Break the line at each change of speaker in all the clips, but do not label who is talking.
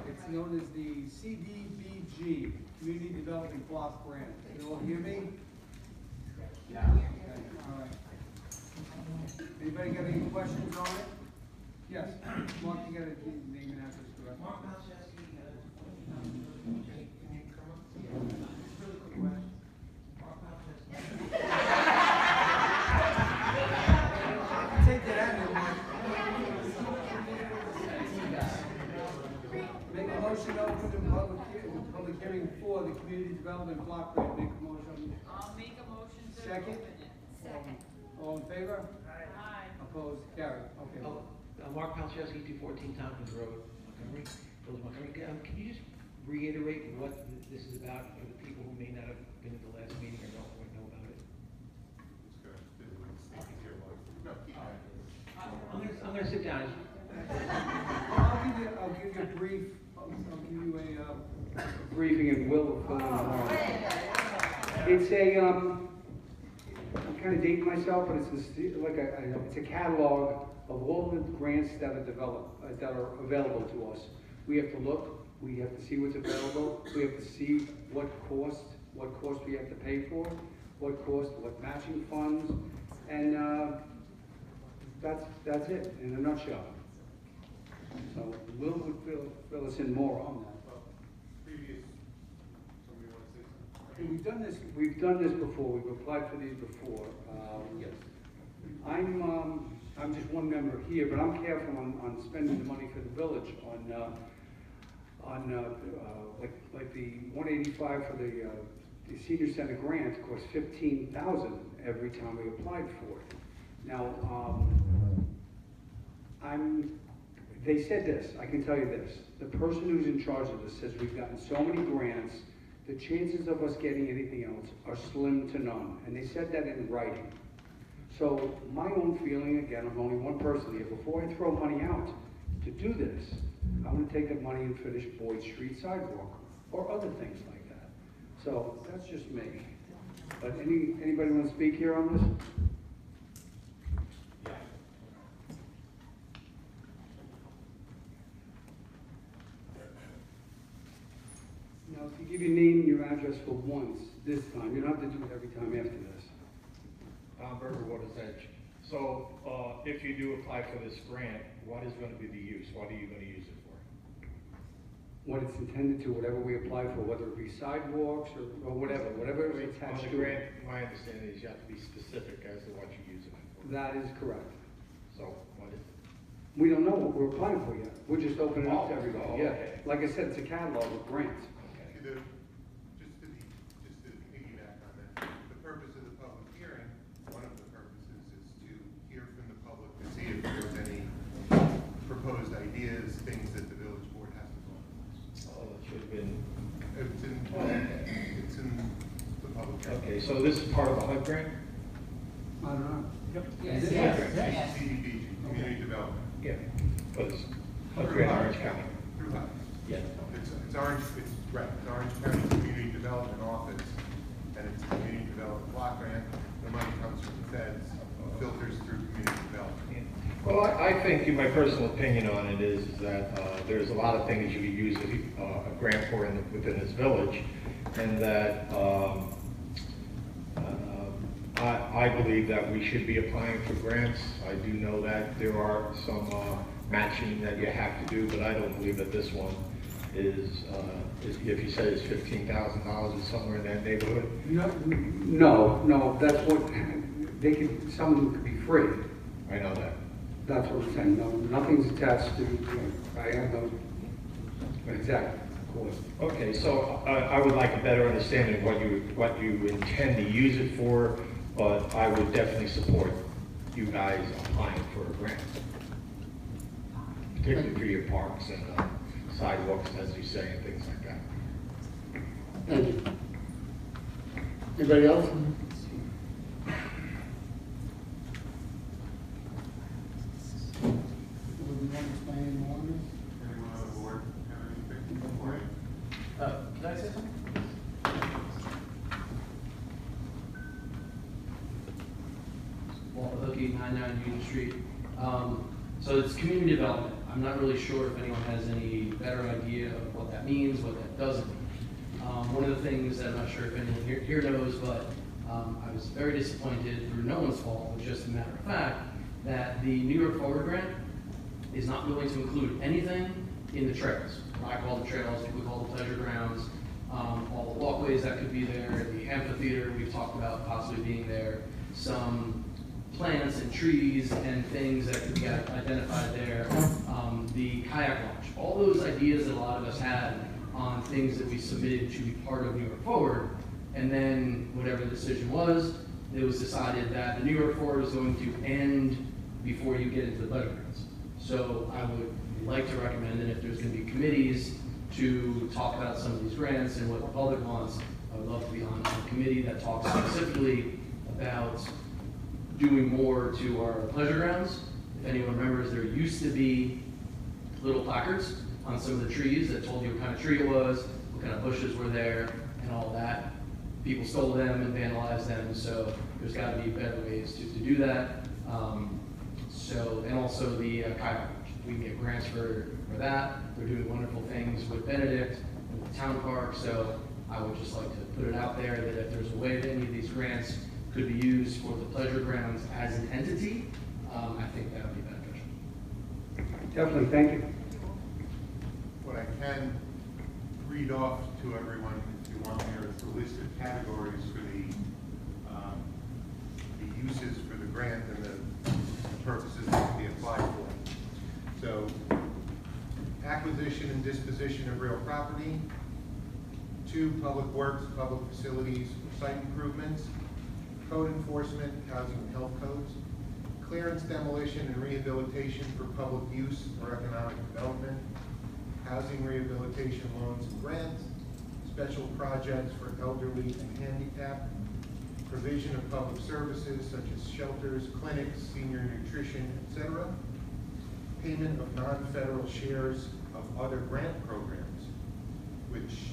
It's known as the CDBG, Community Development Block Grant. You all hear me? Yeah. Okay. All right. Anybody got any questions on it? Yes. Mark, you got to name and address correct. Mark, take that out of Mark. Make a motion to open the public hearing for the Community Development Block Grant. Make a motion.
I'll make a motion to
Second?
open it.
Second.
All in favor?
Aye.
Opposed? Carried. Okay.
Mark Palczewski, 214 Tompkins Road, Montgomery. Village of Montgomery. Can you just reiterate what this is about for the people who may not have been at the last meeting or don't know about it? I'm going to sit down.
I'll give you a brief. I'll give you a briefing, and Will fill in tomorrow. It's a I'm kind of dating myself, but it's a catalog of all the grants that are developed that are available to us. We have to look. We have to see what's available. We have to see what cost we have to pay for, what matching funds, and that's it in a nutshell. So Will would fill us in more on that. We've done this before. We've applied for these before. Yes. I'm just one member here, but I'm careful on spending the money for the village on like the 185 for the senior center grant costs $15,000 every time we applied for it. Now they said this. I can tell you this: the person who's in charge of this says we've gotten so many grants. The chances of us getting anything else are slim to none, and they said that in writing. So my own feeling, again, I'm only one person here, before I throw money out to do this, I want to take that money and finish Boyd Street sidewalk, or other things like that. So that's just me. But anybody want to speak here on this? Now, if you give your name and your address for once, this time, you don't have to do it every time after this.
Tom Berger, Water's Edge. So, if you do apply for this grant, what is going to be the use? What are you going to use it for?
What it's intended to, whatever we apply for, whether it be sidewalks or whatever is attached to
grant,
it.
my understanding is you have to be specific as to what you're using it for.
That is correct.
So, what is it?
We don't know what we're applying for yet. We're just opening it up to everybody.
Oh,
Yeah.
okay.
Like I said, it's a catalog of grants.
Just to piggyback on that, the purpose of the public hearing, one of the purposes is to hear from the public to see if there's any proposed ideas, things that the village board has to vote on.
Oh, it should have been.
It's in the
Okay, so this is part of the HUD grant?
I don't know.
Yep.
Yes,
It is
yes,
HUD grant.
yes.
CDBG, Community Development.
Yeah, but it's HUD grant, Orange County.
Through HUD.
Yeah.
It's Orange, it's Orange County Community Development Office, and it's a Community Development Block Grant. The money comes from the feds, filters through Community Development.
Well, I think my personal opinion on it is that there's a lot of things you could use a grant for within this village, and that I believe that we should be applying for grants. I do know that there are some matching that you have to do, but I don't believe that this one is if you said it's $15,000, it's somewhere in that neighborhood.
No, that's what, they could, some of them could be free.
I know that.
That's what I'm saying, no, nothing's attached to, I have no exact cost.
Okay, so I would like a better understanding of what you intend to use it for, but I would definitely support you guys applying for a grant, particularly for your parks and sidewalks, as you say, and things like that.
Thank you. Anybody else? Would you want to explain any more on this?
Anyone on the board have anything before I?
Can I say something? Walter Hookie, 99 Union Street. So it's community development. I'm not really sure if anyone has any better idea of what that means, what that doesn't mean. One of the things that I'm not sure if anyone here knows, but I was very disappointed through no one's fault, but just a matter of fact, that the New York Forward Grant is not willing to include anything in the trails. I call the trails, people call the pleasure grounds, all the walkways that could be there, the amphitheater we've talked about possibly being there, some plants and trees and things that could be identified there, the kayak launch, all those ideas that a lot of us had on things that we submitted to be part of New York Forward, and then whatever the decision was, it was decided that the New York Forward was going to end before you get into the pleasure grounds. So I would like to recommend that if there's going to be committees to talk about some of these grants and what the public wants, I would love to be on a committee that talks specifically about doing more to our pleasure grounds. If anyone remembers, there used to be little placards on some of the trees that told you what kind of tree it was, what kind of bushes were there, and all that. People stole them and vandalized them, so there's got to be better ways to do that. And also the kayak launch. We can get grants for that. They're doing wonderful things with Benedict and the town park, so I would just like to put it out there that if there's a way that any of these grants could be used for the pleasure grounds as an entity, I think that would be beneficial.
Definitely, thank you.
What I can read off to everyone, if you want, there is the list of categories for the uses for the grant and the purposes that can be applied for. So, acquisition and disposition of real property. 2, public works, public facilities, site improvements. Code enforcement, housing and health codes. Clearance, demolition, and rehabilitation for public use or economic development. Housing rehabilitation loans and grants. Special projects for elderly and handicapped. Provision of public services such as shelters, clinics, senior nutrition, etc. Payment of non-federal shares of other grant programs, which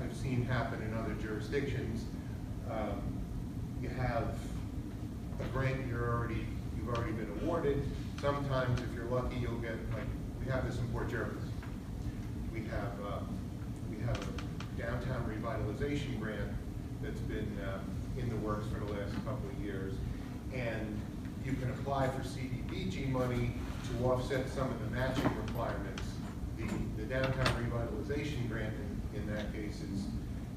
I've seen happen in other jurisdictions. You have a grant you've already been awarded. Sometimes, if you're lucky, you'll get, like, we have this in Port Jervis. We have a downtown revitalization grant that's been in the works for the last couple of years, and you can apply for CDBG money to offset some of the matching requirements. The downtown revitalization grant in that case is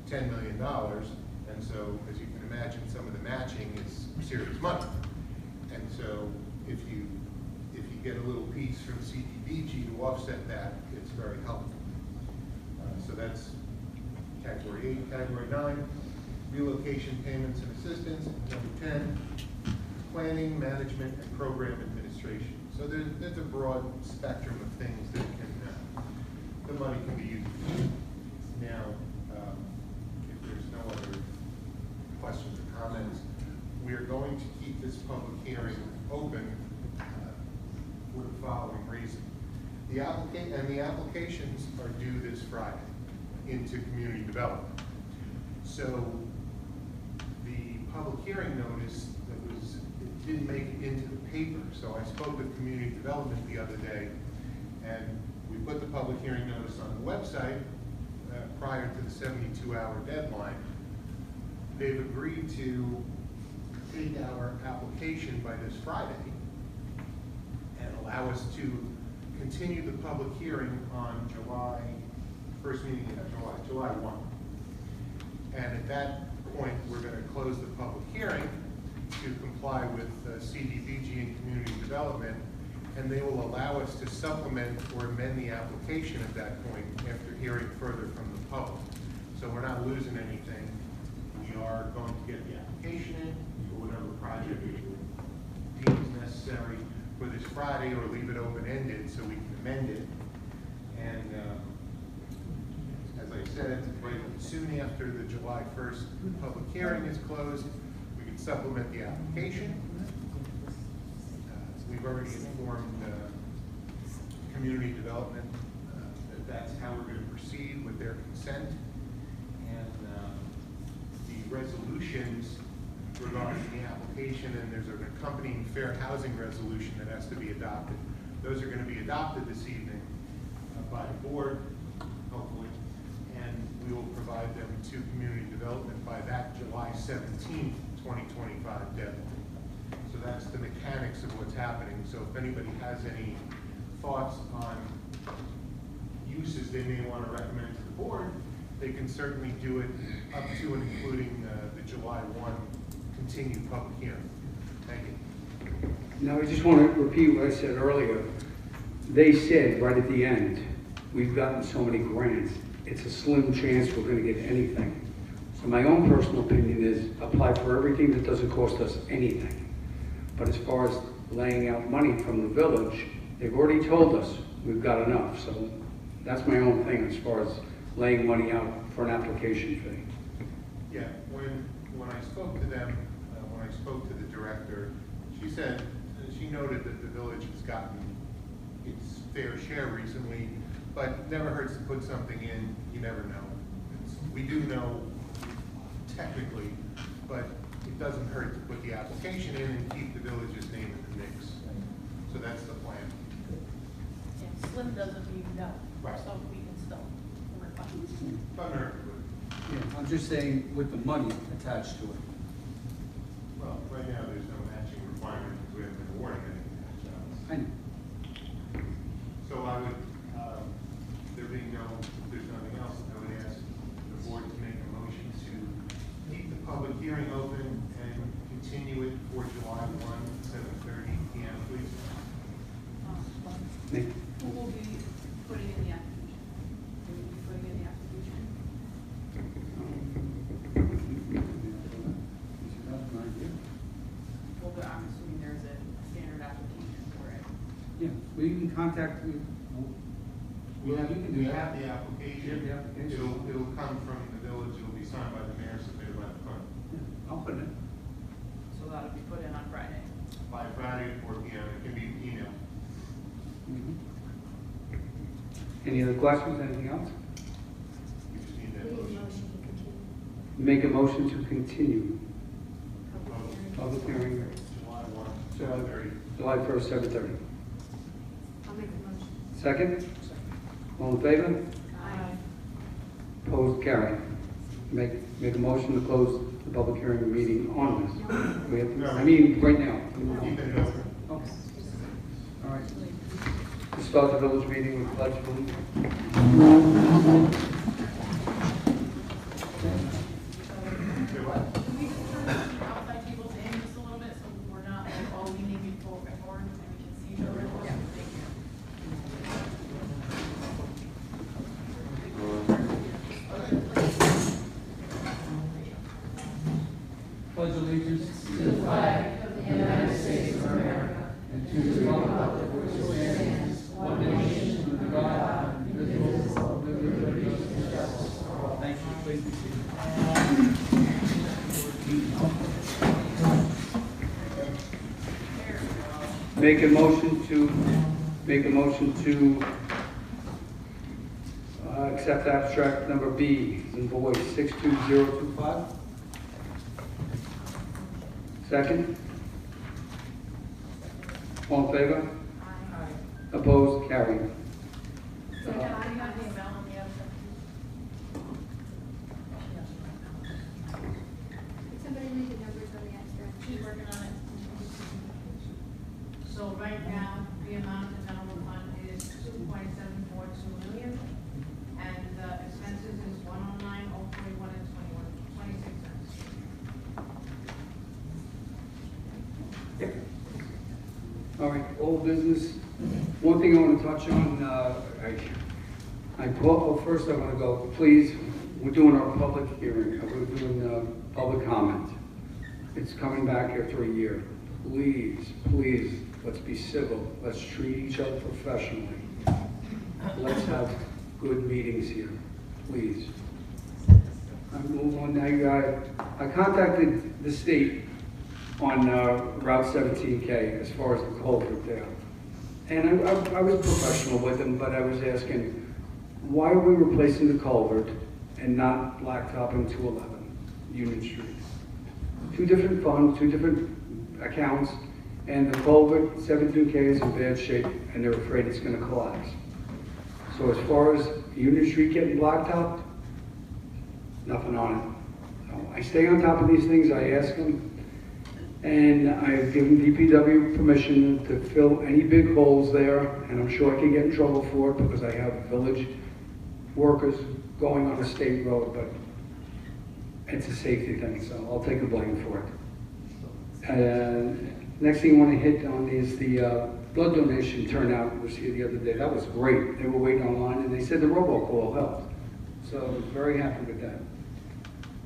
$10 million, and so as you can imagine, some of the matching is serious money. And so if you get a little piece from CDBG to offset that, it's very helpful. So that's category 8. Category 9, relocation payments and assistance. Number 10, planning, management, and program administration. So there's a broad spectrum of things that the money can be used for. Now, if there's no other this public hearing open for the following reason. The applications are due this Friday into community development. So the public hearing notice it didn't make it into the paper. So I spoke with community development the other day, and we put the public hearing notice on the website prior to the 72-hour deadline. They've agreed to take our application by this Friday and allow us to continue the public hearing on first meeting in July 1. And at that point, we're going to close the public hearing to comply with CDBG and community development, and they will allow us to supplement or amend the application at that point after hearing further from the public. So we're not losing anything. We are going to get the application in for whatever project deems necessary for this Friday, or leave it open-ended so we can amend it. And as I said, right soon after the July 1st public hearing is closed, we can supplement the application. We've already informed community development that that's how we're going to proceed with their consent. And the resolutions regarding the application, and there's an accompanying fair housing resolution that has to be adopted. Those are going to be adopted this evening by the board, hopefully, and we will provide them to community development by that July 17th, 2025 deadline. So that's the mechanics of what's happening. So if anybody has any thoughts on uses they may want to recommend to the board, they can certainly do it up to and including the July 1 continued public hearing. Thank you.
Now, I just want to repeat what I said earlier. They said right at the end, we've gotten so many grants, it's a slim chance we're going to get anything. So my own personal opinion is apply for everything that doesn't cost us anything. But as far as laying out money from the village, they've already told us we've got enough. So that's my own thing as far as laying money out for an application fee.
Yeah, when I spoke to them, when I spoke to the director, she noted that the village has gotten its fair share recently, but never hurts to put something in. You never know. We do know technically, but it doesn't hurt to put the application in and keep the village's name in the mix. So that's the plan.
Yeah, slim doesn't mean no,
Right.
so we can still work on it.
Doesn't hurt,
Yeah, I'm just saying with the money attached to it.
well, right now there's no matching requirement because we haven't been awarding anything.
I know.
So I would, there being there's nothing else, I would ask the board to make a motion to keep the public hearing open and continue it for July 1, 7:30 p.m., please.
Who will be putting in the application? Will you be putting in the application? Well, but I'm assuming there's a standard application for it.
Yeah, we can contact,
We have the application.
You have the application.
It'll come from the village, it'll be signed by the mayor, submitted by the clerk.
I'll put it in.
So that'll be put in on Friday.
By Friday at 4 p.m., it can be emailed.
Any other questions, anything else?
You just need that motion.
Make a motion to continue public hearing,
July 1, 7:30.
July 1st, 7:30.
I'll make a motion.
Second? All in favor?
Aye.
Opposed, carried. Make a motion to close the public hearing meeting on this. We have, I mean, right now.
Keep it open.
Okay. All right.
We start the village meeting with pledge of allegiance.
Say what?
Can we just turn the outside tables in just a little bit so we're not like all leaning forward and we can see each other? Yeah. Thank you.
Pledge allegiance to the flag of the United States of America and to the republic for which it stands, one nation, under God, indivisible, with liberty and justice for all. Thank you. Please be seated.
Make a motion to accept abstract number B, invoice 62025. Second? All in favor? Opposed? Carried.
So now I have the amount on the abstract.
Did somebody read the numbers on the abstract?
She's working on it. So right now, the amount in the general fund is 2.742 million, and the expenses is 109,041 and 26 cents.
All right, old business. One thing I want to touch on, first I want to go, please, we're doing our public hearing, we're doing public comment. It's coming back after a year. Please, let's be civil. Let's treat each other professionally. Let's have good meetings here, please. I move on now. I contacted the state on Route 17K as far as the culvert there. And I was professional with them, but I was asking, why are we replacing the culvert and not blacktopping 211 Union Street? Two different funds, two different accounts, and the culvert, 17K is in bad shape, and they're afraid it's gonna collapse. So as far as Union Street getting blacktopped, nothing on it. So I stay on top of these things, I ask them, and I've given DPW permission to fill any big holes there, and I'm sure I can get in trouble for it because I have village workers going on a state road, but it's a safety thing, so I'll take the blame for it. Next thing I want to hit on is the blood donation turnout was here the other day. That was great. They were waiting online, and they said the robocall helped. So I was very happy with that.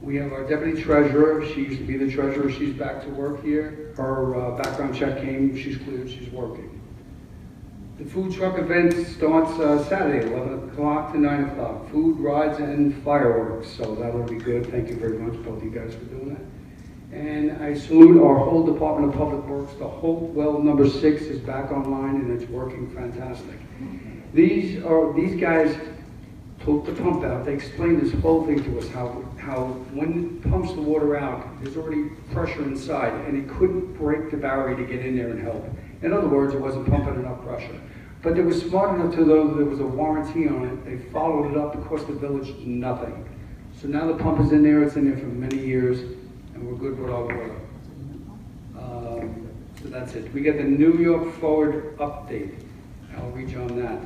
We have our deputy treasurer. She used to be the treasurer. She's back to work here. Her background check came. She's cleared. She's working. The food truck event starts Saturday, 11 o'clock to 9 o'clock. Food, rides, and fireworks. So that'll be good. Thank you very much, both you guys, for doing that. And I salute our whole Department of Public Works. The Hope Well number 6 is back online, and it's working fantastic. These guys took the pump out. They explained this whole thing to us, how when it pumps the water out, there's already pressure inside, and it couldn't break the barrier to get in there and help. In other words, it wasn't pumping enough pressure. But they were smart enough to know there was a warranty on it. They followed it up. It cost the village nothing. So now the pump is in there. It's in there for many years, and we're good with our water. So that's it. We get the New York Forward update. I'll read you on that.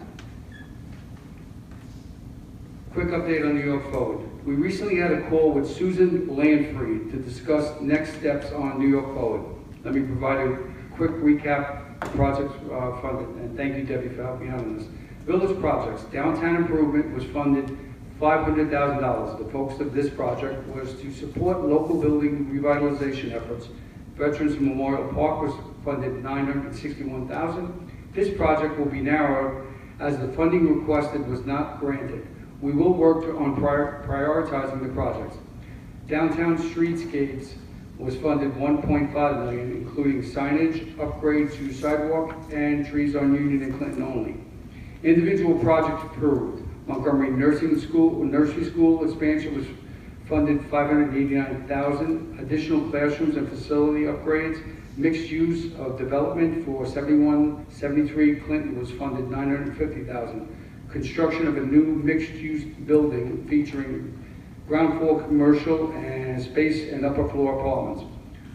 Quick update on New York Forward. We recently had a call with Susan Landfried to discuss next steps on New York Forward. Let me provide a quick recap of projects funded, and thank you, Debbie, for helping out on this. Village projects. Downtown improvement was funded $500,000. The focus of this project was to support local building revitalization efforts. Veterans Memorial Park was funded $961,000. This project will be narrowed as the funding requested was not granted. We will work on prioritizing the projects. Downtown streetscapes was funded $1.5 million, including signage, upgrade to sidewalk, and trees on Union and Clinton only. Individual projects approved. Montgomery Nursery School expansion was funded $589,000. Additional classrooms and facility upgrades. Mixed use of development for 7173 Clinton was funded $950,000. Construction of a new mixed-use building featuring ground floor commercial and space and upper floor apartments.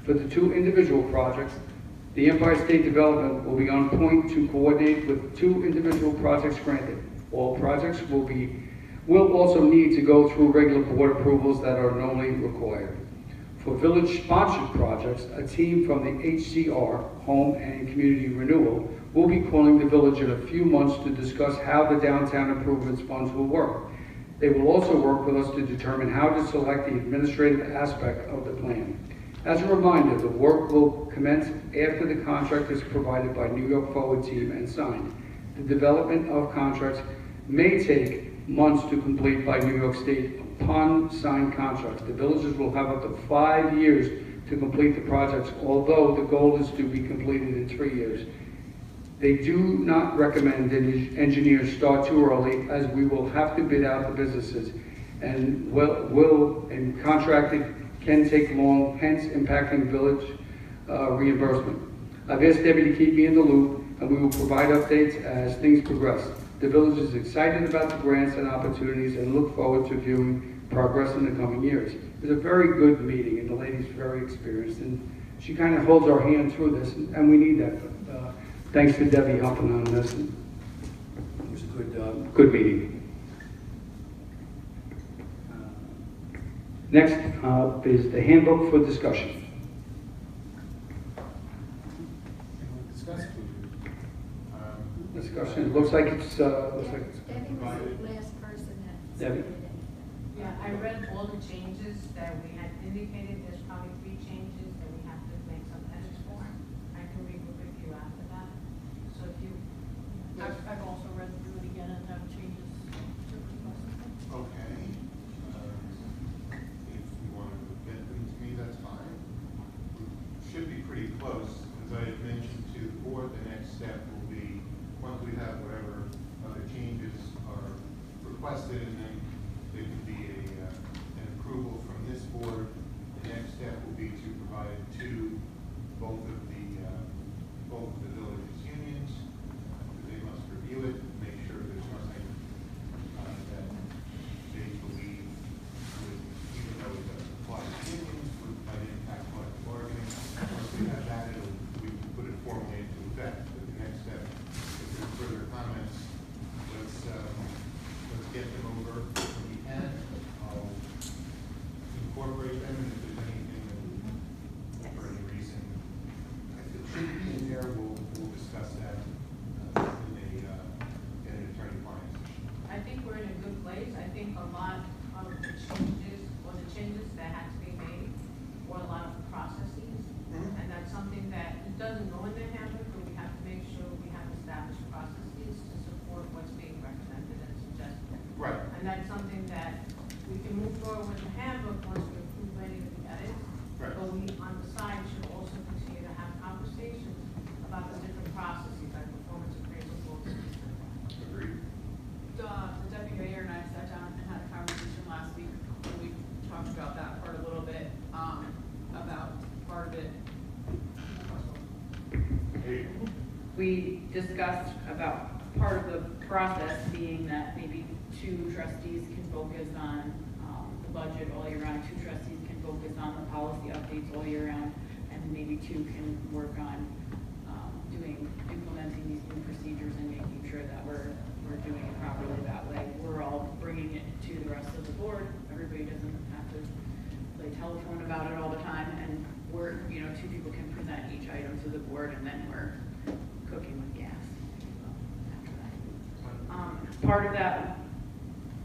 For the two individual projects, the Empire State Development will be on point to coordinate with two individual projects granted. All projects will also need to go through regular board approvals that are normally required. For village-sponsored projects, a team from the HCR, Home and Community Renewal, will be calling the village in a few months to discuss how the downtown improvements funds will work. They will also work with us to determine how to select the administrative aspect of the plan. As a reminder, the work will commence after the contract is provided by New York Forward team and signed. The development of contracts may take months to complete by New York State upon signed contracts. The villages will have up to 5 years to complete the projects, although the goal is to be completed in 3 years. They do not recommend engineers start too early, as we will have to bid out the businesses, and and contracted can take long, hence impacting village reimbursement. I've asked Debbie to keep me in the loop, and we will provide updates as things progress. The village is excited about the grants and opportunities and look forward to viewing progress in the coming years. It was a very good meeting, and the lady's very experienced, and she kind of holds our hand through this, and we need that. Thanks to Debbie helping on this. And it was a good meeting. Next is the handbook for discussion.
Discuss it.
Discussion. It looks like it's.
Debbie was the last person that
Debbie?
submitted anything.
Yeah, I read all the changes that we had indicated. There's probably 3 changes that we have to make some edits for. I can read with you after that. So if you,
I've also read through it again and have changes to request.
Okay. If you want to get them to me, that's fine. We should be pretty close. As I had mentioned to the board, the next step will be, once we have whatever other changes are requested, and then there can be an approval from this board. The next step will be to provide to both of the village's unions. They must review it, make sure there's nothing that they believe would, even though it doesn't apply to unions, might impact collective bargaining. Once we have that, we can put it formally into effect. But the next step, if there's further comments, let's get them over when we can. I'll incorporate them, and if there's anything that, for any reason, it should be in there, we'll discuss that in an attorney-client session.
I think we're in a good place. I think a lot of the changes that had to be made were a lot of processes. And that's something that it doesn't go in the handbook, but we have to make sure we have established processes to support what's being recommended and suggested.
Right.
And that's something that we can move forward with the handbook once we approve any of the edits.
Right.
But we, on the side, should also continue to have conversations about the different processes, like performance appraisal boards.
Agreed.
The deputy mayor and I sat down and had a conversation last week, and we talked about that part a little bit, about part of it.
Hey,
We discussed about part of the process being that maybe 2 trustees can focus on the budget all year round, 2 trustees can focus on the policy updates all year round, and maybe 2 can work on implementing these new procedures and making sure that we're doing it properly that way. We're all bringing it to the rest of the board. Everybody doesn't have to play telephone about it all the time, and we're, 2 people can present each item to the board, and then we're cooking with gas after that.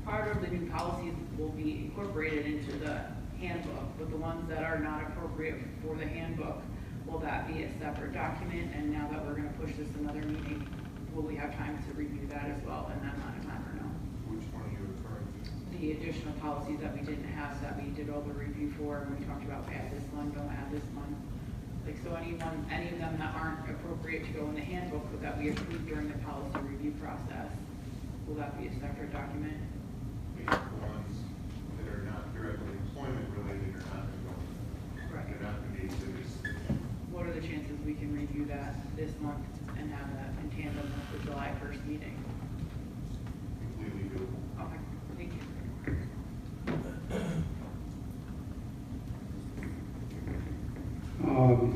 Part of the new policies will be incorporated into the handbook, but the ones that are not appropriate for the handbook, will that be a separate document? And now that we're gonna push this another meeting, will we have time to review that as well in that amount of time or no?
which one are you referring to?
The additional policies that we didn't have, that we did all the review for, and we talked about add this one, don't add this one. Like, so any of them that aren't appropriate to go in the handbook, but that we approved during the policy review process, will that be a separate document?
The ones that are not directly employment related are not going to go.
Right.
They're not going to be exhibits.
What are the chances we can review that this month and have that in tandem with the July 1st meeting?
Completely doable.
Okay, thank you.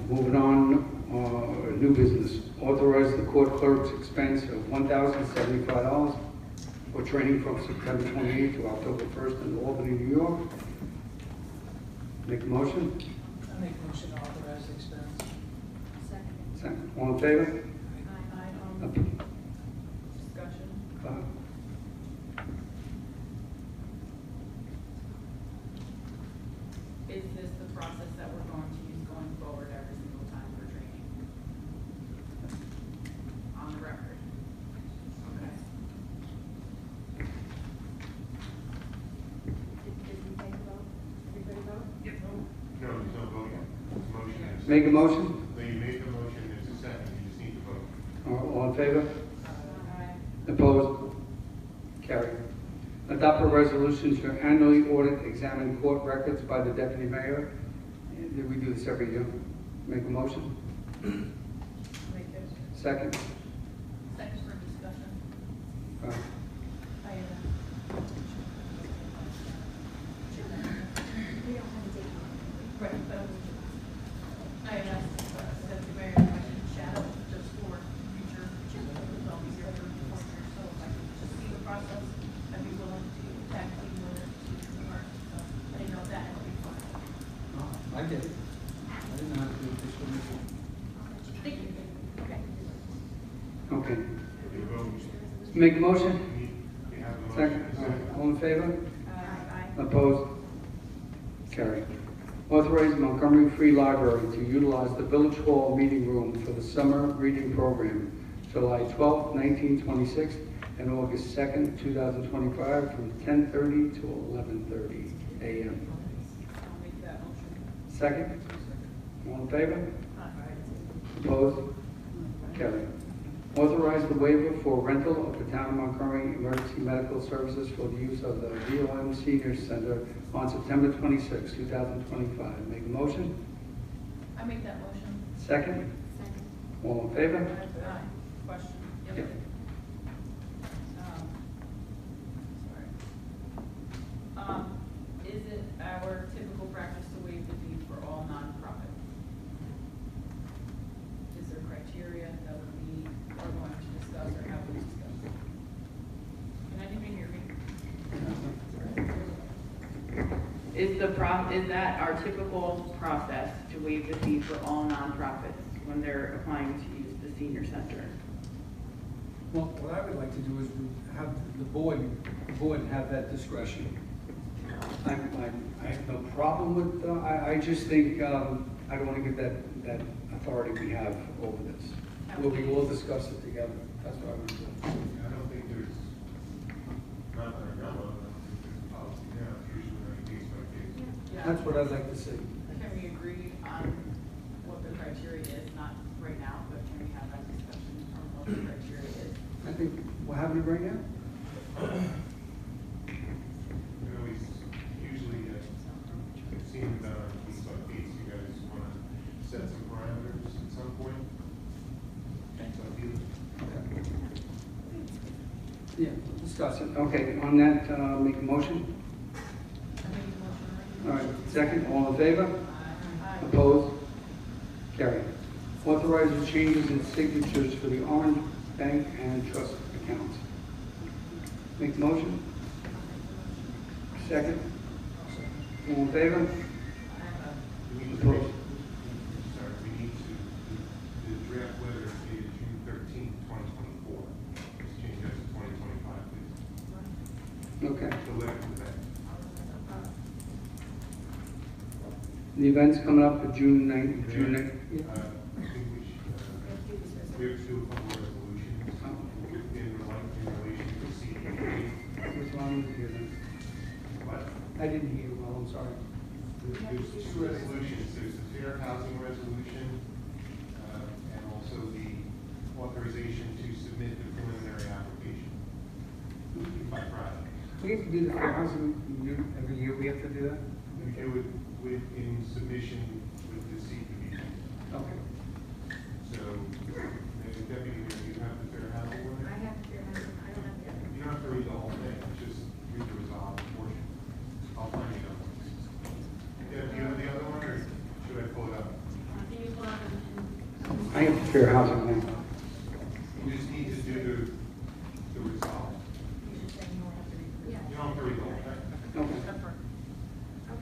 Moving on, new business. Authorize the court clerk's expense of $1,075 for training from September 28th to October 1st in Albany, New York. Make a motion?
I make a motion to authorize the expense.
Second.
Second. All in favor?
Discussion. Is this the process that we're going to use going forward every single time for training? On the record? Okay.
Did we take a vote? Everybody vote?
No, there's no vote yet. Motion is.
Make a motion?
So you make the motion, there's a second, you just need to vote.
All in favor? Opposed? Carried. Adopt a resolution to annually audit examine court records by the deputy mayor. We do this every year. Make a motion. Second.
Second for discussion.
Uh,
Right, but I asked the mayor if I should shadow just for future, I'll be here for 4 years, so if I could just see the process, I'd be willing to tag team with it to work, so I didn't know if that would be fun.
I get it. I didn't know how to do it this way.
Thank you. Okay.
Okay.
You vote.
Make a motion.
You have the
Second.
motion.
All right. All in favor?
Aye.
Opposed? Carried. Authorize Montgomery Free Library to utilize the Village Hall meeting room for the summer reading program, July 12th, 1926, and August 2nd, 2025, from 10:30 to 11:30 a.m.
I'll make that motion.
Second? All in favor? Opposed? Carried. Authorize the waiver for rental of the Town of Montgomery Emergency Medical Services for the use of the VOM Senior Center on September 26, 2025. Make a motion?
I make that motion.
Second?
Second.
All in favor?
Aye. Question.
Yep.
Sorry. Is it our typical practice to waive the fee for all nonprofits? Is there criteria that we are going to discuss or have we discussed? Can anyone hear me? Is that our typical process to waive the fee for all nonprofits when they're applying to use the senior center?
Well, what I would like to do is have the board have that discretion.
I have no problem with, I just think, I don't want to give that authority we have over this. We'll discuss it together. That's what I would do.
I don't think there's, not that I know of, I don't think there's a policy now, it's usually on a case by case.
That's what I'd like to see.
Can we agree on what the criteria is, not right now, but can we have that discussion on what the criteria is?
I think we're having it right now.
You know, usually, I've seen it done on a case by case, you guys wanna set some parameters at some point? So if you,
Yeah, we'll discuss it. Okay, on that, make a motion.
I make the motion.
All right, second, all in favor?
Aye.
Opposed? Carried. Authorize the changes in signatures for the Orange Bank and Trust accounts. Make the motion. Second. All in favor?
we need to,
Opposed?
sorry, we need to, the draft letter is dated June 13th, 2024. Let's change that to 2025, please.
Okay.
The letter to the bank.
The event's coming up for June 9th, June 9th.
I think we should, we have to do a couple of resolutions in relation to CPA.
What's wrong with you then?
But
I didn't hear you well, I'm sorry.
there's 2 resolutions, there's the fair housing resolution, and also the authorization to submit the preliminary application by Friday.
We have to do the fair housing, every year we have to do that?
It would, in submission with the CPA.
Okay.
So, maybe Deputy Mayor, you have the fair housing one?
I have to, I don't have to.
You don't have to read the whole thing, just read the resolved portion. I'll find you that one. Yeah, do you have the other one, or should I pull it up?
Can you pull up and
I have the fair housing now.
You just need to do the resolve.
you should say you don't have to read
Yeah.
You don't have to read the whole thing.
Okay.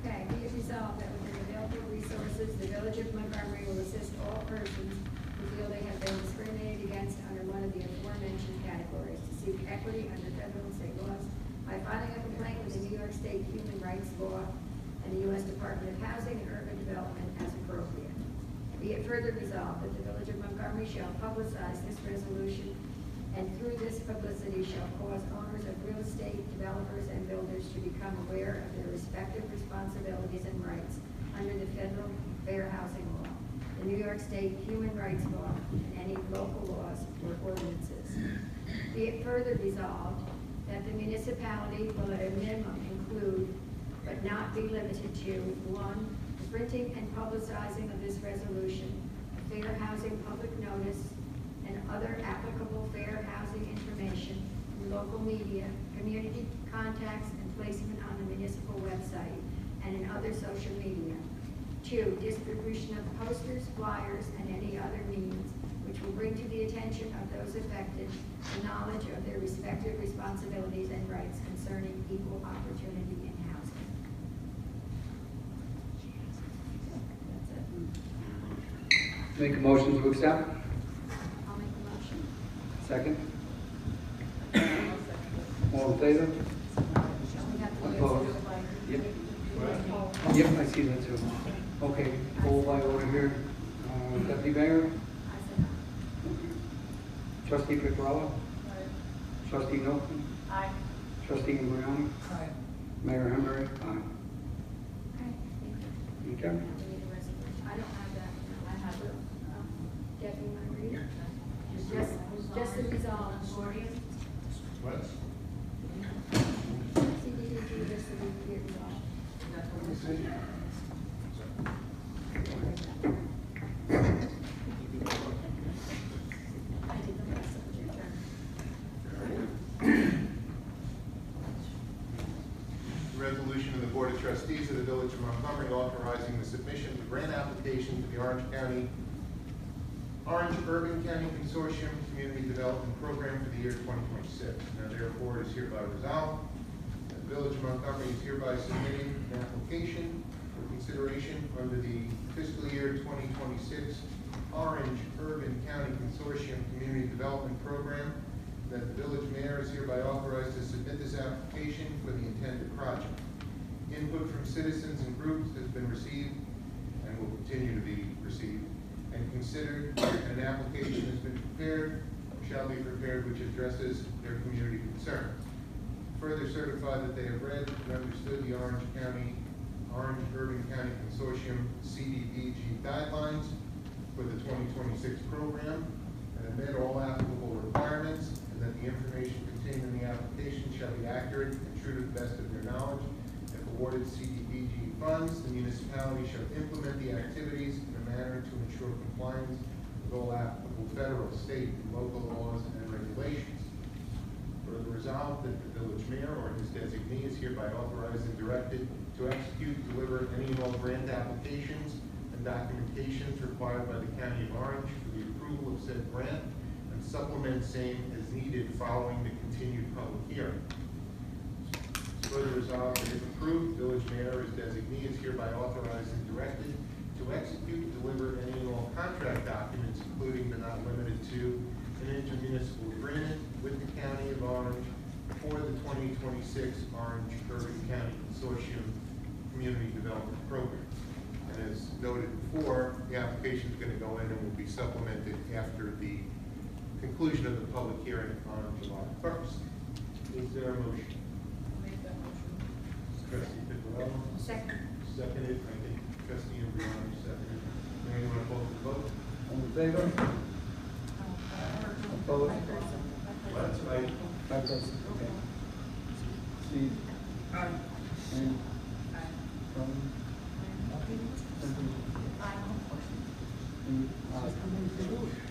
Okay, be it resolved that with the available resources, the Village of Montgomery will assist all persons who feel they have been discriminated against under one of the aforementioned categories to seek equity under federal and state laws by filing a complaint with the New York State Human Rights Law and the U.S. Department of Housing and Urban Development as appropriate. Be it further resolved that the Village of Montgomery shall publicize this resolution, and through this publicity shall cause owners of real estate, developers, and builders to become aware of their respective responsibilities and rights under the federal fair housing law, the New York York State human rights law and any local laws or ordinances. Be it further resolved that the municipality will at a minimum include, but not be limited to, 1, the printing and publicizing of this resolution, a fair housing public notice, and other applicable fair housing information in local media, community contacts, and placement on the municipal website and in other social media. 2, distribution of posters, flyers, and any other means which will bring to the attention of those affected the knowledge of their respective responsibilities and rights concerning equal opportunity in housing. That's it.
Make a motion to accept?
I'll make a motion.
Second? All in favor?
We have to go
Opposed?
to
Yep.
the
Yep, I see that too. Okay, poll by order here. Deputy Mayor?
I said aye.
Trustee Picrola? Trustee Milton?
Aye.
Trustee Imbriani?
Aye.
Mayor Henry? Aye.
Okay, thank you.
Okay.
Now we need a resolution. I don't have that. No, I have it. Deputy, want to read it? Just the resolve.
Consortium?
What?
CDBG, just the resolve.
That's what we're saying.
I did the rest of your turn.
Resolution of the Board of Trustees of the Village of Montgomery authorizing the submission of the grant application to the Orange Urban County Consortium Community Development Program for the year 2026. Now therefore it is hereby resolved that the Village of Montgomery is hereby submitting an application for consideration under the fiscal year 2026 Orange Urban County Consortium Community Development Program, that the village mayor is hereby authorized to submit this application for the intended project. Input from citizens and groups has been received and will continue to be received and considered, and an application has been prepared, or shall be prepared, which addresses their community concerns. Further certify that they have read and understood the Orange Urban County Consortium CDBG guidelines for the 2026 program, and admit all applicable requirements, and that the information contained in the application shall be accurate and true to the best of their knowledge. If awarded CDBG funds, the municipality shall implement the activities in a manner to ensure compliance with all applicable federal, state, and local laws and regulations. Further resolved that the village mayor or his designee is hereby authorized and directed to execute, deliver any and all grant applications and documentations required by the County of Orange for the approval of said grant, and supplement same as needed following the continued public hearing. Further resolved that if approved, village mayor or his designee is hereby authorized and directed to execute, deliver any and all contract documents, including but not limited to an intermunicipal agreement with the County of Orange for the 2026 Orange Urban County Consortium Community Development Program. And as noted before, the application is going to go in and will be supplemented after the conclusion of the public hearing on July 1st. Is there a motion?
Make that motion.
Trustee Piccolello?
Second.
Seconded, I think trustee Imbriani seconded. Mayor, you want to call for the vote?
All in favor? Opposed?
That's right.
5 persons, okay. Steve?
Aye.
Ann?
Aye.
Robin? Stephanie? Steve? Aye.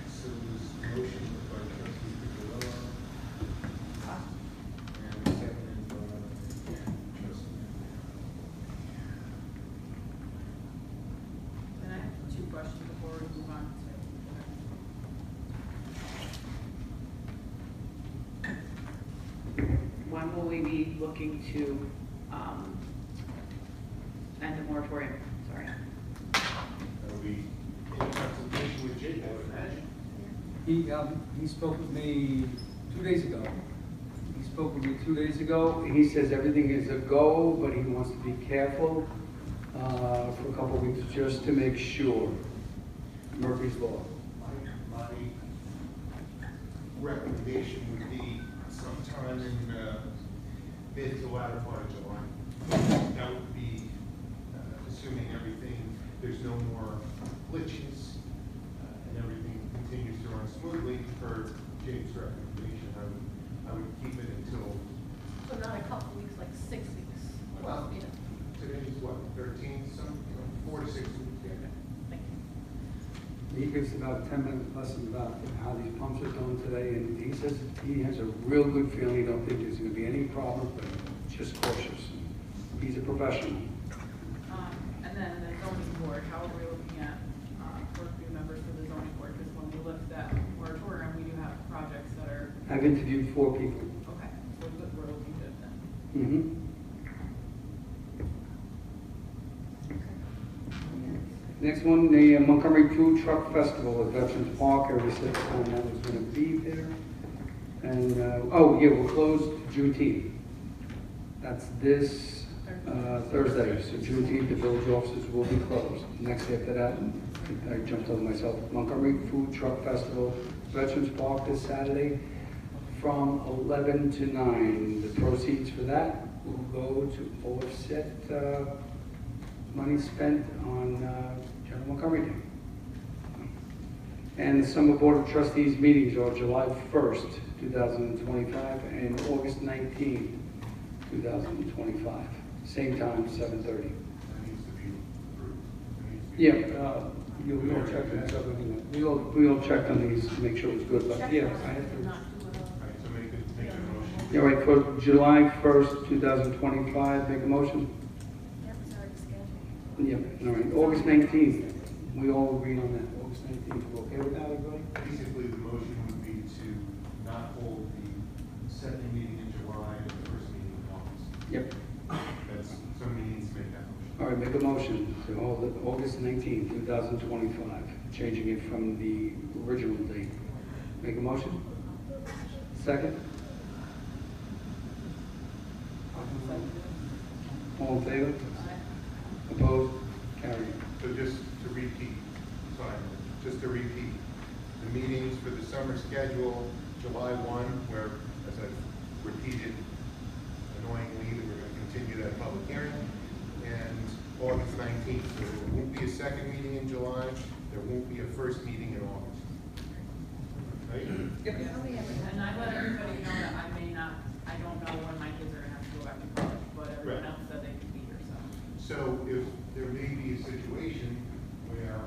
So this motion by trustee Piccolello. And seconded by trustee.
And I have 2 questions before we move on.
When will we be looking to, end the moratorium? Sorry.
That'll be in consultation with Jake, I would imagine.
He spoke with me 2 days ago. He spoke with me 2 days ago.
He says everything is a go, but he wants to be careful for a couple of weeks just to make sure. Murphy's Law.
My recommendation would be sometime in mid to latter part of July. That would be assuming everything, there's no more glitches Jake's recommendation, I would keep it until,
So not a couple weeks, like 6 weeks?
well,
Yeah.
today's what, 13, some, 4 to 6 weeks, yeah.
Thank you.
He gives about 10-minute lesson about how these pumps are going today, and he says he has a real good feeling, he don't think there's gonna be any problem, but just cautious. He's a professional.
And then the zoning board, how are we looking at, for new members for the zoning board? Because when we lift that moratorium, we do have projects that are,
I've interviewed 4 people.
okay, so we're looking good then.
Mm-hmm. Next one, the Montgomery Food Truck Festival at Veterans Park. I already said that was going to be there. And, oh, yeah, we're closed Juneteenth. That's this Thursday. So Juneteenth, the village offices will be closed. Next after that, I jumped over myself. Montgomery Food Truck Festival, Veterans Park this Saturday from 11 to 9. The proceeds for that will go to offset money spent on General Montgomery Day. And the Summer Board of Trustees meetings are July 1st, 2025, and August 19th, 2025. Same time, 7:30.
That needs to be approved. That needs to be-
Yeah, we all checked on that. We all checked on these to make sure it was good, but yeah, I have to.
All right, so make a motion.
Yeah, right, for July 1st, 2025, make a motion?
Yep, it's already scheduled.
Yeah, all right, August 19th, we all agreed on that, August 19th, we okay with that, everybody?
Basically, the motion would be to not hold the second meeting in July and the first meeting in August.
Yep.
That's, somebody needs to make that motion.
All right, make a motion to hold it August 19th, 2025, changing it from the original date. Make a motion? Second? All in favor? Opposed? Carried.
So just to repeat, just to repeat, the meetings for the summer schedule, July 1, where, as I've repeated annoyingly, that we're going to continue that public hearing, and August 19th. So there won't be a second meeting in July, there won't be a first meeting in August. Right?
And I let everybody know that I may not, I don't know when my kids are gonna have to go back to college, but everyone
Right.
else said they could be here, so.
So if there may be a situation where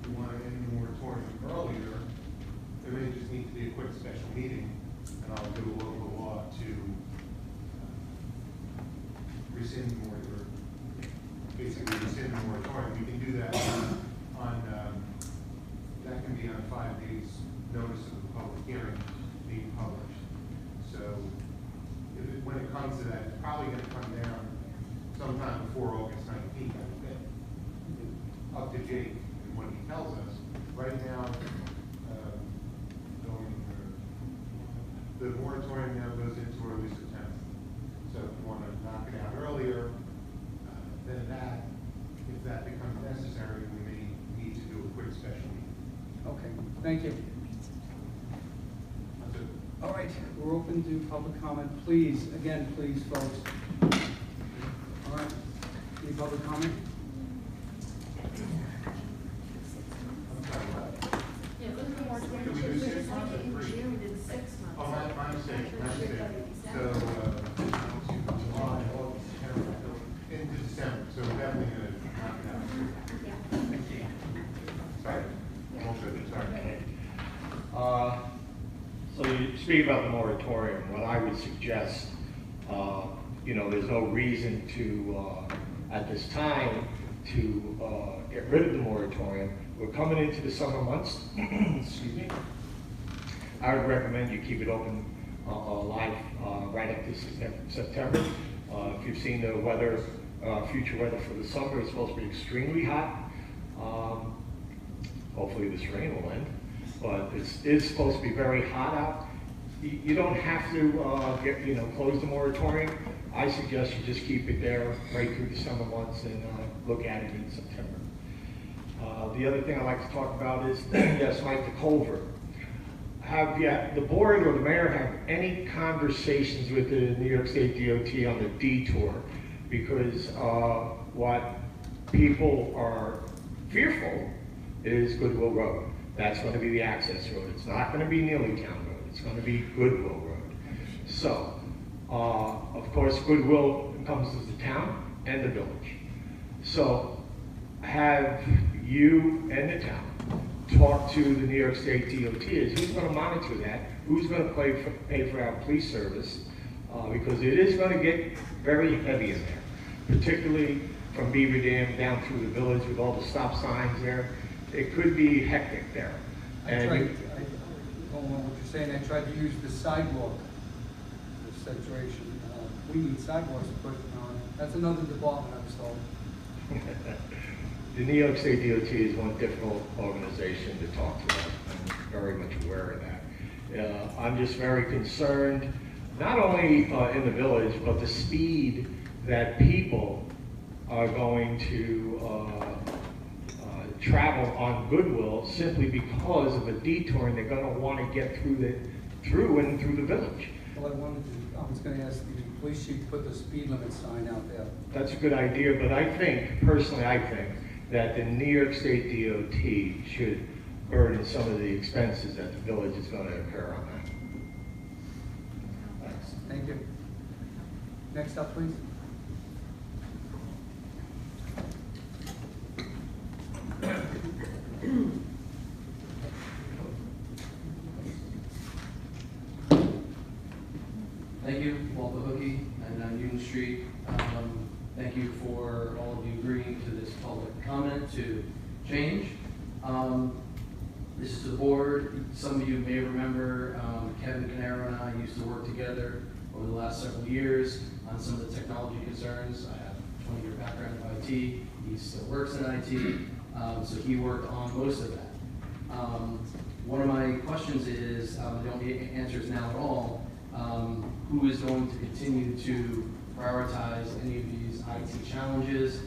we want to end the moratorium earlier, there may just need to be a quick special meeting, and I'll do a local law to rescind or basically rescind the moratorium. We can do that on that can be on 5 days' notice of the public hearing being published. So when it comes to that, it's probably going to come down sometime before August 19th, I would think. Up to Jake and what he tells us. Right now, the moratorium now goes into early September. So if you want to knock it out earlier, then that, if that becomes necessary, we may need to do a quick special meeting.
Okay, thank you.
That's it.
All right, we're open to public comment. Please, again, please, folks. All right, any public comment?
Yeah, look at more.
Can we do 6 months or 3?
June, did 6 months.
Oh, my mistake, my mistake. So, July, August, September, into December, so we're definitely gonna knock it out.
Yeah.
Sorry. Almost good, sorry.
So you speak about the moratorium, what I would suggest, there's no reason to, at this time, to get rid of the moratorium. We're coming into the summer months, excuse me. I would recommend you keep it open live right up to September. If you've seen the weather, future weather for the summer, it's supposed to be extremely hot. Hopefully this rain will end, but it's supposed to be very hot out. You don't have to close the moratorium. I suggest you just keep it there right through the summer months and look at it in September. The other thing I'd like to talk about is, yes, Mike, the culvert. Have the board or the mayor have any conversations with the New York State DOT on the detour? Because what people are fearful is Goodwill Road. That's going to be the access road. It's not going to be Neelytown Road. It's going to be Goodwill Road. So, of course, Goodwill encompasses the town and the village. So, have you and the town talk to the New York State DOT is who's going to monitor that, who's going to pay for our police service, because it is going to get very heavy in there, particularly from Beaver Dam down through the village with all the stop signs there. It could be hectic there.
Going on what you're saying, I tried to use the sidewalk, the situation. We need sidewalks to put on. That's another department, I was told.
The New York State DOT is one difficult organization to talk to. I'm very much aware of that. I'm just very concerned, not only in the village, but the speed that people are going to travel on Goodwill simply because of a detour, and they're going to want to get through the village.
Well, I was going to ask the police chief to put the speed limit sign out there.
That's a good idea, but I think, personally, that the New York State DOT should burden some of the expenses that the village is going to incur on that.
Thanks. Thank you. Next up, please.
Thank you, Walter Hookey, and Union Street. Thank you for all of you agreeing to this public comment to change. This is the board. Some of you may remember Kevin Canaro and I used to work together over the last several years on some of the technology concerns. I have a 20-year background in IT. He still works in IT, so he worked on most of that. One of my questions is, don't need answers now at all, who is going to continue to prioritize any of these IT challenges,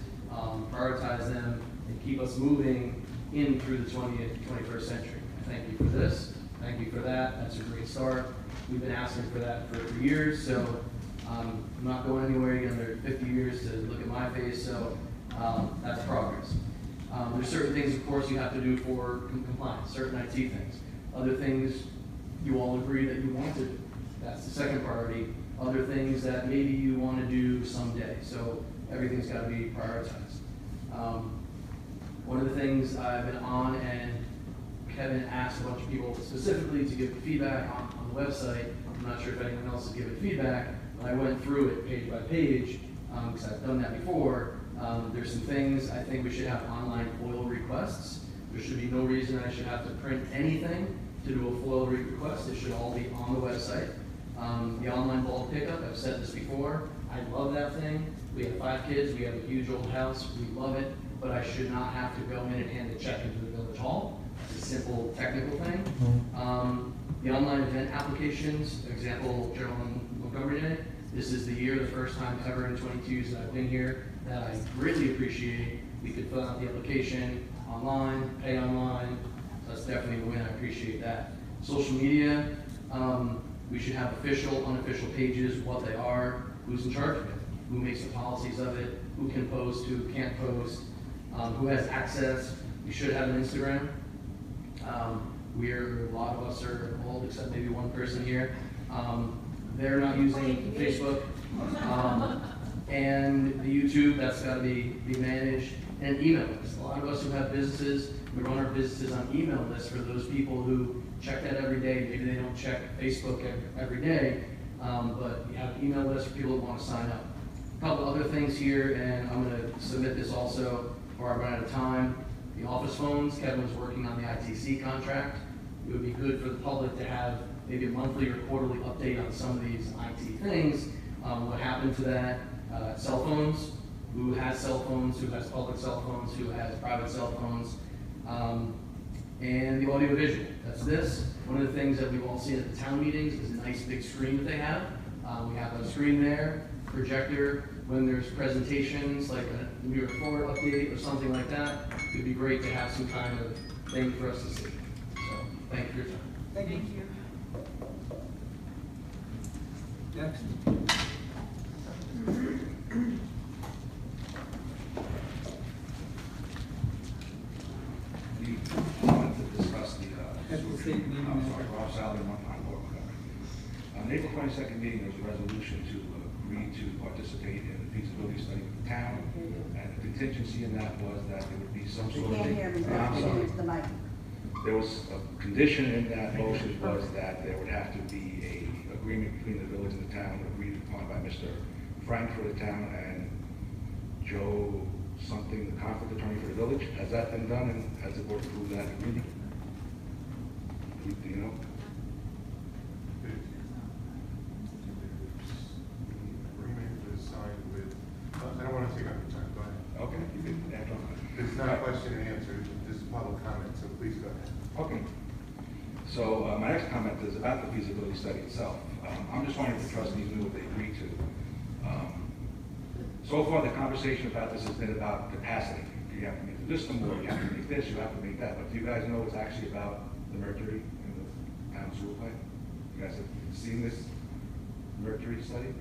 prioritize them, and keep us moving in through the 21st century. Thank you for this. Thank you for that. That's a great start. We've been asking for that for years, so I'm not going anywhere again. There are 50 years to look at my face, so that's progress. There's certain things, of course, you have to do for compliance, certain IT things. Other things you all agree that you want to do. That's the second priority. Other things that maybe you want to do someday. So everything's got to be prioritized. One of the things I've been on, and Kevin asked a bunch of people specifically to give feedback on the website. I'm not sure if anyone else has given feedback, but I went through it page by page, because I've done that before. There's some things I think we should have online FOIL requests. There should be no reason I should have to print anything to do a FOIL request. It should all be on the website. The online bulk pickup, I've said this before, I love that thing. We have 5 kids, we have a huge old house, we love it, but I should not have to go in and hand a check into the village hall. It's a simple technical thing. The online event applications, example, General Montgomery Day, this is the year, the first time ever in 22 years that I've been here, that I greatly appreciate. We could fill out the application online, pay online, so that's definitely a win, I appreciate that. Social media, we should have official, unofficial pages, what they are, who's in charge of it, who makes the policies of it, who can post, who can't post, who has access. We should have an Instagram. A lot of us are old, except maybe one person here. They're not using Facebook. And the YouTube, that's got to be managed. And email lists. A lot of us who have businesses, we run our businesses on email lists for those people who check that every day. Maybe they don't check Facebook every day, but you have an email list for people who want to sign up. A couple other things here, and I'm going to submit this also before I run out of time. The office phones, Kevin was working on the ITC contract. It would be good for the public to have maybe a monthly or quarterly update on some of these IT things. What happened to that? Cell phones, who has cell phones, who has public cell phones, who has private cell phones, and the audio visual. That's this. One of the things that we've all seen at the town meetings is a nice big screen that they have. We have a screen there, projector. When there's presentations like a New York Forward update or something like that, it would be great to have some kind of thing for us to see. So, thank you for your time.
Thank you. Next.
We wanted to discuss the
state name
I'm
and
sorry,
address.
Rob Sally, 1 Pine Court, Montgomery. On the April 22nd meeting, there was a resolution to agree to participate in the feasibility study with the town, and the contingency in that was that there would be some
You
sort of.
can't hear me,
I'm
speaking
sorry.
into the mic.
There was a condition in that motion was that there would have to be a agreement between the village and the town, agreed upon by Mr. Frank for the town and Joe something, the conflict attorney for the village. Has that been done, and has the board approved that agreement? Do you know?
The agreement was signed with, I don't want to take up your time, go ahead.
Okay, you can act on that.
It's not a question and answer, this is public comment, so please go ahead.
Okay. So my next comment is about the feasibility study itself. I'm just wondering if the trustees knew what they agreed to. So far, the conversation about this has been about capacity. You have to make the system more, you have to make this, you have to make that. But do you guys know it's actually about the mercury in the town sewer plant? You guys have seen this mercury study?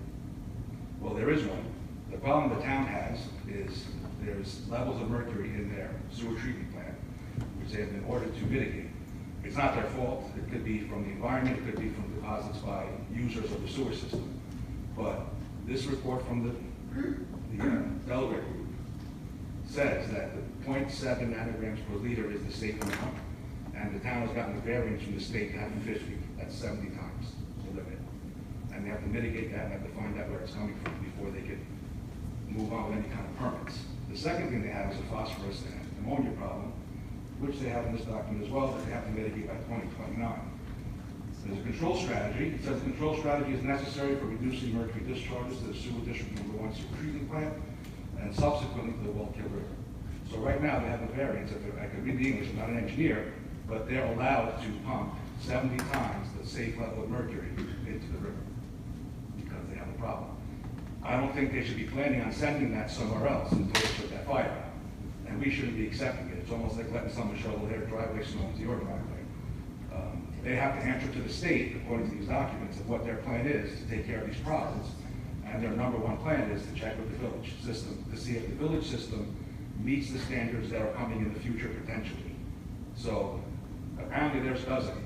Well, there is one. The problem the town has is there's levels of mercury in their sewer treatment plant, which they have been ordered to mitigate. It's not their fault. It could be from the environment, it could be from deposits by users of the sewer system. But this report from the Delaware group says that the 0.7 nanograms per liter is the safe amount, and the town has gotten a variance from the state to have 50. That's 70 times the limit. And they have to mitigate that and have to find out where it's coming from before they can move on with any kind of permits. The second thing they have is a phosphorus and ammonia problem, which they have in this document as well, that they have to mitigate by 2029. There's a control strategy. It says the control strategy is necessary for reducing mercury discharges to the sewer district number 1 sewer treatment plant and subsequently to the Wallkill River. So right now they have a variance. I could read the English, I'm not an engineer, but they're allowed to pump 70 times the safe level of mercury into the river because they have a problem. I don't think they should be planning on sending that somewhere else until they put that fire out. And we shouldn't be accepting it. It's almost like letting someone shovel their driveway snow into your driveway. They have to answer to the state, according to these documents, of what their plan is to take care of these problems. And their number 1 plan is to check with the village system to see if the village system meets the standards that are coming in the future potentially. So apparently theirs doesn't.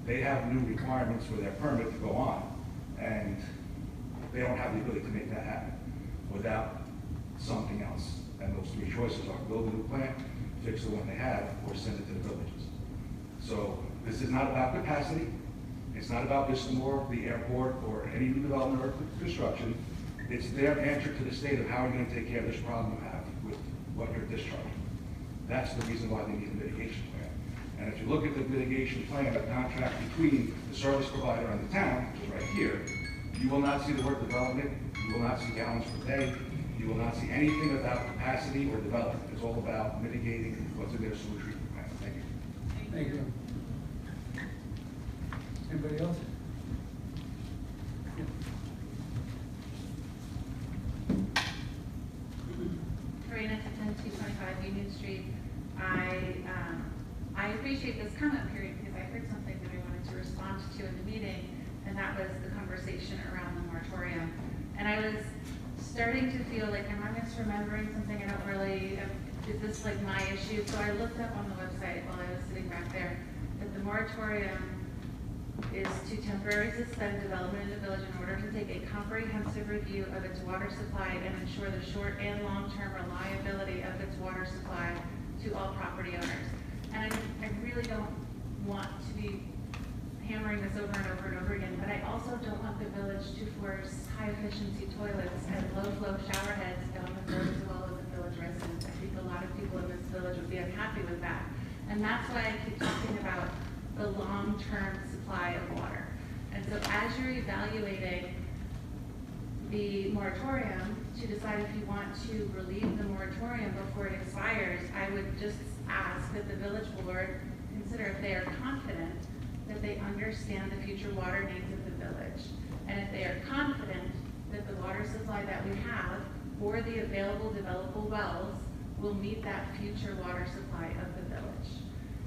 They have new requirements for their permit to go on, and they don't have the ability to make that happen without something else. And those 3 choices are build a new plant, fix the one they have, or send it to the villages. So this is not about capacity. It's not about Bistamore, the airport, or any new development or construction. It's their answer to the state of how are you going to take care of this problem you have with what you're discharging. That's the reason why they need a mitigation plan. And if you look at the mitigation plan, the contract between the service provider and the town, which is right here, you will not see the word development, you will not see gallons per day, you will not see anything about capacity or development. It's all about mitigating what's in their sewer treatment plant. Thank you.
Thank you. Anybody else?
Karina Tipton, 225 Union Street. I appreciate this comment period because I heard something that I wanted to respond to in the meeting, and that was the conversation around the moratorium. And I was starting to feel like, am I misremembering something? I don't really, is this like my issue? So I looked up on the website while I was sitting back there that the moratorium is to temporarily suspend development in the village in order to take a comprehensive review of its water supply and ensure the short and long-term reliability of its water supply to all property owners. And I really don't want to be hammering this over and over and over again, but I also don't want the village to force high-efficiency toilets and low-flow shower heads down the village as well as the village residents. I think a lot of people in this village would be unhappy with that. And that's why I keep talking about the long-term supply of water. And so as you're evaluating the moratorium to decide if you want to relieve the moratorium before it expires, I would just ask that the village board consider if they are confident that they understand the future water needs of the village. And if they are confident that the water supply that we have or the available developable wells will meet that future water supply of the village.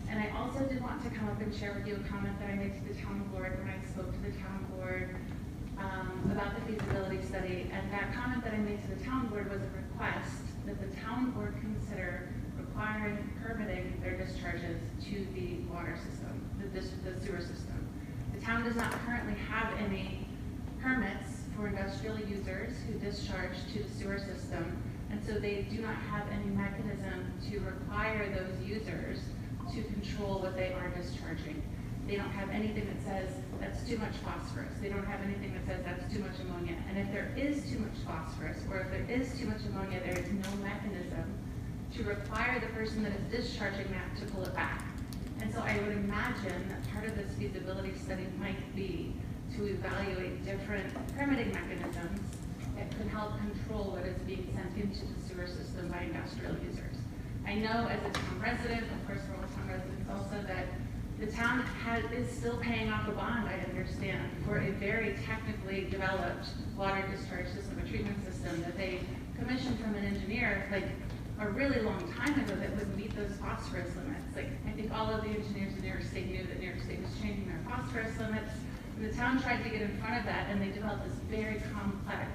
And I also did want to come up and share with you a comment that I made to the town board when I spoke to the town board about the feasibility study. And that comment that I made to the town board was a request that the town board consider requiring permitting their discharges to the water system, the sewer system. The town does not currently have any permits for industrial users who discharge to the sewer system, and so they do not have any mechanism to require those users to control what they are discharging. They don't have anything that says that's too much phosphorus. They don't have anything that says that's too much ammonia. And if there is too much phosphorus, or if there is too much ammonia, there is no mechanism to require the person that is discharging that to pull it back. And so I would imagine that part of this feasibility study might be to evaluate different permitting mechanisms that could help control what is being sent into the sewer system by industrial users. I know as a town resident, of course we're all town residents also, that the town is still paying off a bond, I understand, for a very technically developed water discharge system, a treatment system that they commissioned from an engineer like a really long time ago that would meet those phosphorus limits. Like, I think all of the engineers in New York State knew that New York State was changing their phosphorus limits. And the town tried to get in front of that, and they developed this very complex,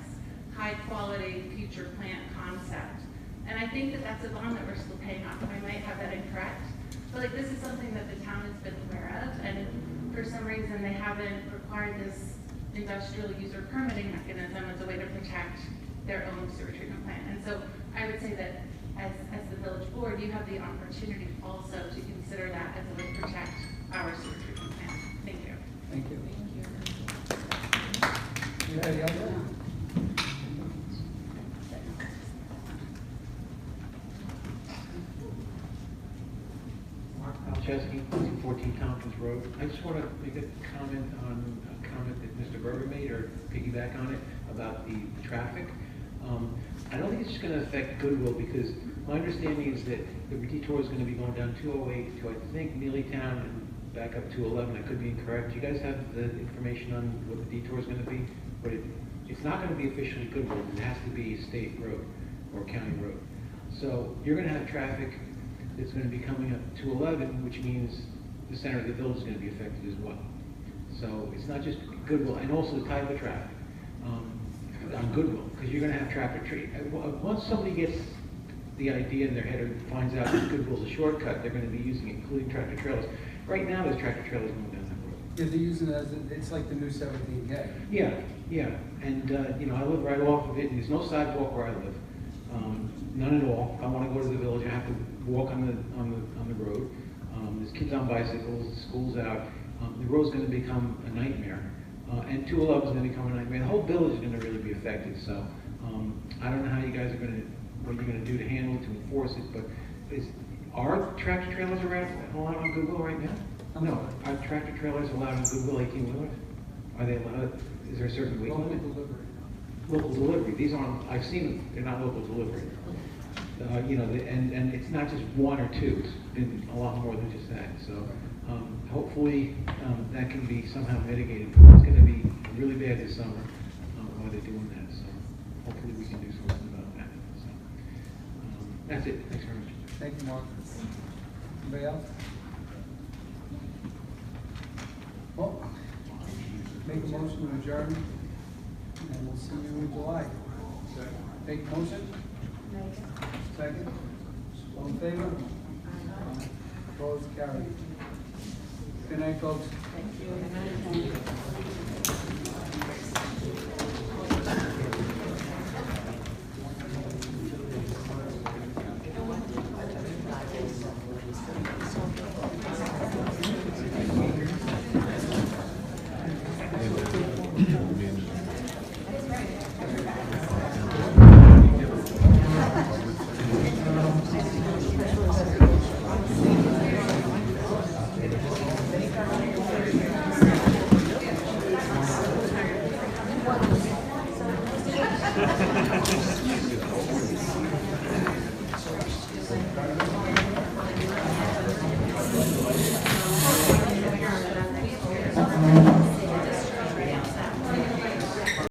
high-quality future plant concept. And I think that that's a bond that we're still paying off. I might have that incorrect. But like, this is something that the town has been aware of, and for some reason they haven't required this industrial user permitting mechanism as a way to protect their own sewer treatment plant. And so I would say that as the village board, you have the opportunity also to consider that as a way to protect our sewer treatment plant. Thank you.
Thank you. Anybody else?
Chesky, 14 Tompkins Road. I just want to make a comment on a comment that Mr. Berger made, or piggyback on it, about the traffic. I don't think it's just going to affect Goodwill, because my understanding is that the detour is going to be going down 208 to, I think, Neelytown and back up to 11. I could be incorrect. Do you guys have the information on what the detour is going to be? But it's not going to be officially Goodwill. It has to be a state road or county road. So you're going to have traffic that's going to be coming up to 11, which means the center of the village is going to be affected as well. So it's not just Goodwill, and also the type of traffic on Goodwill, because you're going to have traffic tree. Once somebody gets the idea in their head or finds out that Goodwill's a shortcut, they're going to be using it, including tractor trailers. Right now, there's tractor trailers going down that road.
Yeah, they're using it as, it's like the new 17K.
Yeah, yeah, and you know, I live right off of it, and there's no sidewalk where I live, none at all. If I want to go to the village, I have to walk on the road. There's kids on bicycles, school's out. The road's going to become a nightmare, and 211 is going to become a nightmare. The whole village is going to really be affected. So I don't know how you guys are going to, what you're going to do to handle it, to enforce it. But are tractor trailers allowed on Goodwill right now? No. Are tractor trailers allowed on Goodwill 18-wheelers? Are they allowed? Is there a certain weight limit? Local delivery. These aren't. I've seen them. They're not local delivery. You know, and it's not just one or two. It's been a lot more than just that. So hopefully that can be somehow mitigated. It's going to be really bad this summer while they're doing that. So hopefully we can do something about that. So that's it. Thanks very much.
Thank you, Mark. Anybody else? Well, make a motion to adjourn, and we'll see you in July. Take a motion? Second? All in favor? Opposed? Carried. Good night, folks.
Thank you.